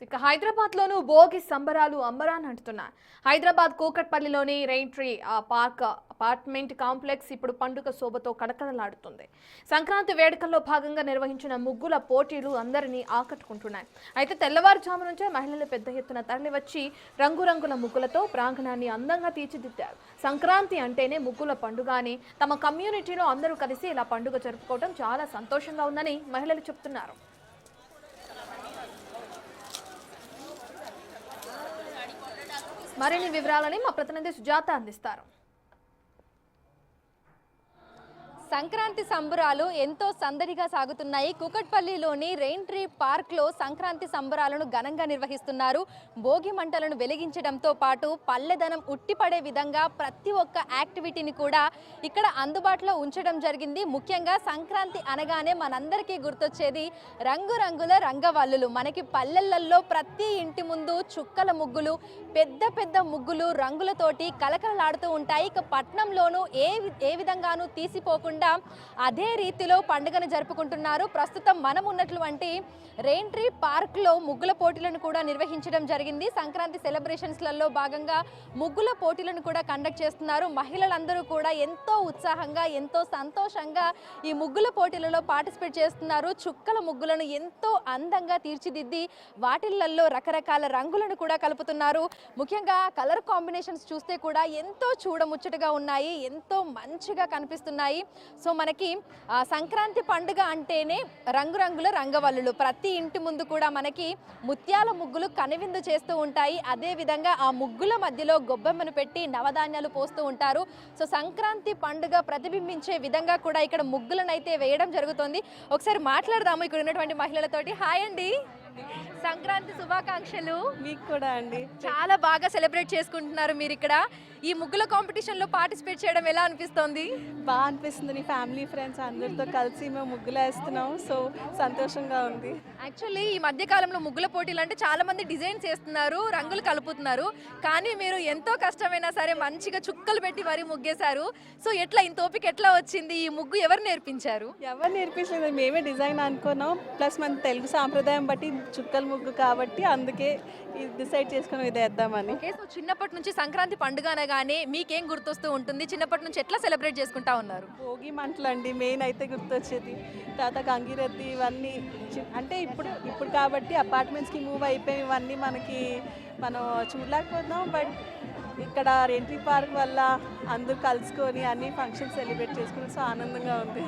ఇక హైదరాబాద్లోనూ భోగి సంబరాలు అంబరాన్ని అంటున్నాయి. హైదరాబాద్ కూకట్పల్లిలోని rain tree park apartment complex ఇప్పుడు పండుగ శోభతో కడకడలాడుతుంది. సంక్రాంతి వేడుకల్లో భాగంగా నిర్వహించిన ముగ్గుల పోటీలు అందరినీ ఆకట్టుకుంటున్నాయి. అయితే తెల్లవారుజాము నుంచే మహిళలు పెద్ద ఎత్తున తరలివచ్చి రంగురంగుల ముగ్గులతో ప్రాంగణాన్ని అందంగా తీర్చిదిద్దారు. సంక్రాంతి అంటేనే ముగ్గుల పండుగ అని, తమ కమ్యూనిటీలో అందరూ కలిసి ఇలా పండుగ జరుపుకోవడం చాలా సంతోషంగా ఉందని మహిళలు చెప్తున్నారు. మరిన్ని వివరాలని మా ప్రతినిధి సుజాత అందిస్తారు. సంక్రాంతి సంబరాలు ఎంతో సందడిగా సాగుతున్నాయి. కూకట్పల్లిలోని రెయిన్ ట్రీ పార్క్లో సంక్రాంతి సంబరాలను ఘనంగా నిర్వహిస్తున్నారు. భోగి మంటలను వెలిగించడంతో పాటు పల్లెదనం ఉట్టిపడే విధంగా ప్రతి ఒక్క యాక్టివిటీని కూడా ఇక్కడ అందుబాటులో ఉంచడం జరిగింది. ముఖ్యంగా సంక్రాంతి అనగానే మనందరికీ గుర్తొచ్చేది రంగురంగుల రంగవల్లులు. మనకి పల్లెలలో ప్రతి ఇంటి ముందు చుక్కల ముగ్గులు, పెద్ద పెద్ద ముగ్గులు రంగులతోటి కలకలలాడుతూ ఉంటాయి. ఇక పట్నంలోనూ ఏ విధంగానూ తీసిపోకుండా అదే రీతిలో పండుగను జరుపుకుంటున్నారు. ప్రస్తుతం మనం ఉన్నటువంటి రెయిన్ ట్రీ పార్క్ లో ముగ్గుల పోటీలను కూడా నిర్వహించడం జరిగింది. సంక్రాంతి సెలబ్రేషన్స్లలో భాగంగా ముగ్గుల పోటీలను కూడా కండక్ట్ చేస్తున్నారు. మహిళలందరూ కూడా ఎంతో ఉత్సాహంగా, ఎంతో సంతోషంగా ఈ ముగ్గుల పోటీలలో పార్టిసిపేట్ చేస్తున్నారు. చుక్కల ముగ్గులను ఎంతో అందంగా తీర్చిదిద్ది వాటిల్లో రకరకాల రంగులను కూడా కలుపుతున్నారు. ముఖ్యంగా కలర్ కాంబినేషన్స్ చూస్తే కూడా ఎంతో చూడముచ్చటగా ఉన్నాయి, ఎంతో మంచిగా కనిపిస్తున్నాయి. సో మనకి సంక్రాంతి పండుగ అంటేనే రంగురంగుల రంగవల్లులు. ప్రతి ఇంటి ముందు కూడా మనకి ముత్యాల ముగ్గులు కనువిందు చేస్తూ ఉంటాయి. అదే విధంగా ఆ ముగ్గుల మధ్యలో గొబ్బెమ్మను పెట్టి నవధాన్యాలు పోస్తూ ఉంటారు. సో సంక్రాంతి పండుగ ప్రతిబింబించే విధంగా కూడా ఇక్కడ ముగ్గులను అయితే వేయడం జరుగుతుంది. ఒకసారి మాట్లాడదాము ఇక్కడ ఉన్నటువంటి మహిళలతోటి. హాయ్ అండి, సంక్రాంతి శుభాకాంక్షలు. మీకు కూడా అండి. చాలా బాగా సెలబ్రేట్ చేసుకుంటున్నారు మీరు ఇక్కడ. ఈ ముగ్గుల కాంపిటీషన్ లో పార్టిసిపేట్ చేయడం ఎలా అనిపిస్తోంది? బాగా అనిపిస్తుంది. నీ ఫ్యామిలీ ఫ్రెండ్స్ అందరితో కలిసి మేము ముగ్గులు వేస్తున్నాం. సో సంతోషంగా ఉంది. యాక్చువల్లీ ఈ మధ్య కాలంలో ముగ్గుల పోటీలు అంటే చాలా మంది డిజైన్స్ చేస్తున్నారు, రంగులు కలుపుతున్నారు. కానీ మీరు ఎంతో కష్టమైనా సరే మంచిగా చుక్కలు పెట్టి మరీ ముగ్గేశారు. సో ఎట్లా ఇంత ఓపిక ఎట్లా వచ్చింది? ఈ ముగ్గు ఎవరు నేర్పించారు? ఎవరు నేర్పించలేదు, మేమే డిజైన్ అనుకున్నాం. ప్లస్ మన తెలుగు సాంప్రదాయం బట్టి చుక్కల ముగ్గు కాబట్టి అందుకే డిసైడ్ చేసుకుని ఇది వేద్దామని. ఓకే, సో చిన్నప్పటి నుంచి సంక్రాంతి పండుగ అనగానే మీకేం గుర్తొస్తూ ఉంటుంది? చిన్నప్పటి నుంచి ఎట్లా సెలబ్రేట్ చేసుకుంటా ఉన్నారు? భోగి మంటలు అండి మెయిన్ అయితే గుర్తొచ్చేది. తర్వాత గంగిరెద్ది ఇవన్నీ అంటే ఇప్పుడు కాబట్టి అపార్ట్మెంట్స్కి మూవ్ అయిపోయి ఇవన్నీ మనం చూడలేకపోతున్నాం. బట్ ఇక్కడ రెయిన్ ట్రీ పార్క్ వల్ల అందరూ కలుసుకొని అన్ని ఫంక్షన్స్ సెలబ్రేట్ చేసుకుని సో ఆనందంగా ఉంది.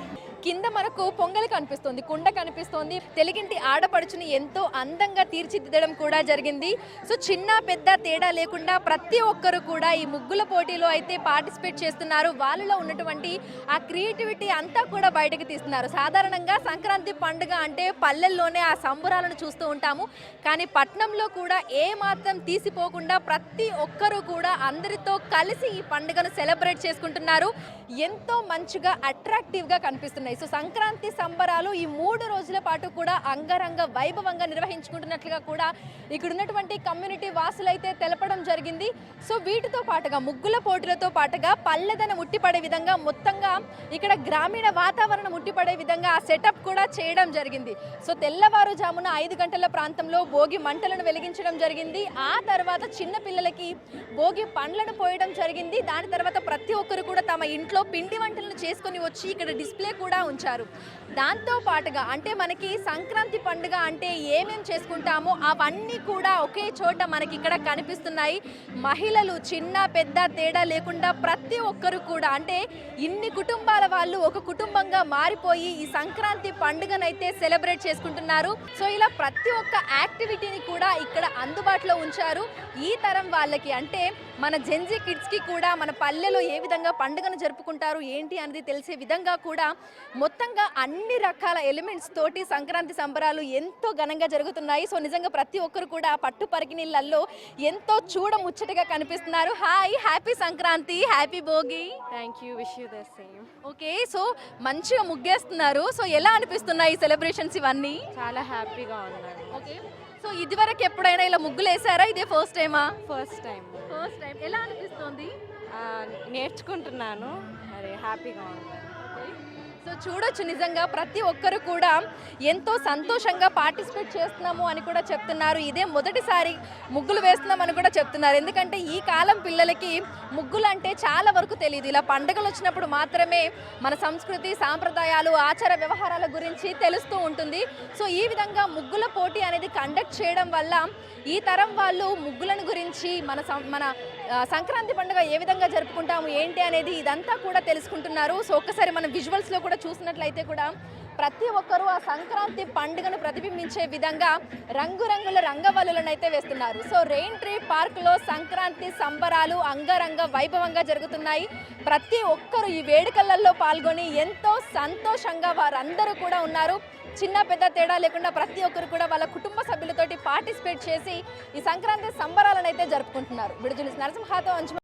కింద మనకు పొంగలి కనిపిస్తుంది, కుండ కనిపిస్తుంది. తెలుగింటి ఆడపడుచుని ఎంతో అందంగా తీర్చిదిద్దడం కూడా జరిగింది. సో చిన్న పెద్ద తేడా లేకుండా ప్రతి ఒక్కరు కూడా ఈ ముగ్గుల పోటీలో అయితే పార్టిసిపేట్ చేస్తున్నారు. వాళ్ళలో ఉన్నటువంటి ఆ క్రియేటివిటీ అంతా కూడా బయటకు తీస్తున్నారు. సాధారణంగా సంక్రాంతి పండుగ అంటే పల్లెల్లోనే ఆ సంబరాలను చూస్తూ ఉంటాము. కానీ పట్నంలో కూడా ఏ మాత్రం తీసిపోకుండా ప్రతి ఒక్కరూ కూడా అందరితో కలిసి ఈ పండుగను సెలబ్రేట్ చేసుకుంటున్నారు. ఎంతో మంచిగా అట్రాక్టివ్గా కనిపిస్తున్నాయి. సో సంక్రాంతి సంబరాలు ఈ 3 రోజుల పాటు కూడా అంగరంగ వైభవంగా నిర్వహించుకుంటున్నట్లుగా కూడా ఇక్కడ ఉన్నటువంటి కమ్యూనిటీ వాసులైతే తెలపడం జరిగింది. సో వీటితో పాటుగా ముగ్గుల పోటీలతో పాటుగా పల్లెదనం ఉట్టిపడే విధంగా మొత్తంగా ఇక్కడ గ్రామీణ వాతావరణం ఉట్టిపడే విధంగా ఆ సెటప్ కూడా చేయడం జరిగింది. సో తెల్లవారుజామున 5 గంటల ప్రాంతంలో భోగి మంటలను వెలిగించడం జరిగింది. ఆ తర్వాత చిన్న పిల్లలకి భోగి పండ్లను పోయడం జరిగింది. దాని తర్వాత ప్రతి ఒక్కరు కూడా తమ ఇంట్లో పిండి వంటలను చేసుకొని వచ్చి ఇక్కడ డిస్ప్లే కూడా ఉంచారు. దాంతో పాటుగా అంటే మనకి సంక్రాంతి పండుగ అంటే ఏమేం చేసుకుంటామో అవన్నీ కూడా ఒకే చోట మనకి ఇక్కడ కనిపిస్తున్నాయి. మహిళలు చిన్న పెద్ద తేడా లేకుండా ప్రతి ఒక్కరు కూడా అంటే ఇన్ని కుటుంబాల వాళ్ళు ఒక కుటుంబంగా మారిపోయి ఈ సంక్రాంతి పండుగనైతే సెలబ్రేట్ చేసుకుంటున్నారు. సో ఇలా ప్రతి ఒక్క యాక్టివిటీని కూడా ఇక్కడ అందుబాటులో ఉంచారు. ఈ తరం వాళ్ళకి అంటే మన జెన్జీ కిడ్స్కి కూడా మన పల్లెలో ఏ విధంగా పండుగను జరుపుకుంటారు ఏంటి అనేది తెలిసే విధంగా కూడా మొత్తంగా అన్ని రకాల ఎలిమెంట్స్ తోటి సంక్రాంతి సంబరాలు ఎంతో ఘనంగా జరుగుతున్నాయి. సో నిజంగా ప్రతి ఒక్కరు కూడా పట్టు పరికిణీళ్ళల్లో ఎంతో చూడముచ్చటగా కనిపిస్తున్నారు. Hi, happy Sankranti, happy Bhogi. Thank you, wish you the same. Okay, so మంచిగా ముగ్గేస్తున్నారు. సో ఎలా అనిపిస్తున్నాయి ఈ సెలబ్రేషన్స్ ఇవన్నీ? చాలా హ్యాపీగా ఉన్నాను. ఓకే, సో ఇదివరకు ఎప్పుడైనా ఇలా ముగ్గులు వేసారా? ఇదే ఫస్ట్ టైమా? First time. First time. ఎలా అనిపిస్తుంది? నేర్చుకుంటున్నాను, అరే హ్యాపీగా ఉన్నాను. ఓకే, సో సో చూడొచ్చు నిజంగా ప్రతి ఒక్కరు కూడా ఎంతో సంతోషంగా పార్టిసిపేట్ చేస్తున్నాము అని కూడా చెప్తున్నారు. ఇదే మొదటిసారి ముగ్గులు వేస్తున్నామని కూడా చెప్తున్నారు. ఎందుకంటే ఈ కాలం పిల్లలకి ముగ్గులు అంటే చాలా వరకు తెలియదు. ఇలా పండుగలు వచ్చినప్పుడు మాత్రమే మన సంస్కృతి సాంప్రదాయాలు ఆచార వ్యవహారాల గురించి తెలుస్తూ ఉంటుంది. సో ఈ విధంగా ముగ్గుల పోటీ అనేది కండక్ట్ చేయడం వల్ల ఈ తరం వాళ్ళు ముగ్గులను గురించి మన సంక్రాంతి పండుగ ఏ విధంగా జరుపుకుంటాము ఏంటి అనేది ఇదంతా కూడా తెలుసుకుంటున్నారు. సో ఒక్కసారి మనం విజువల్స్లో కూడా చూసినట్లయితే కూడా ప్రతి ఒక్కరూ ఆ సంక్రాంతి పండుగను ప్రతిబింబించే విధంగా రంగురంగుల రంగవల్లులను అయితే వేస్తున్నారు. సో రెయిన్ ట్రీ పార్క్లో సంక్రాంతి సంబరాలు అంగరంగ వైభవంగా జరుగుతున్నాయి. ప్రతి ఒక్కరు ఈ వేడుకలలో పాల్గొని ఎంతో సంతోషంగా వారందరూ కూడా ఉన్నారు. చిన్న పెద్ద తేడా లేకుండా ప్రతి ఒక్కరు కూడా వాళ్ళ కుటుంబ సభ్యులతోటి పార్టిసిపేట్ చేసి ఈ సంక్రాంతి సంబరాలను అయితే జరుపుకుంటున్నారు. విడుదల నరసింహతో అంచు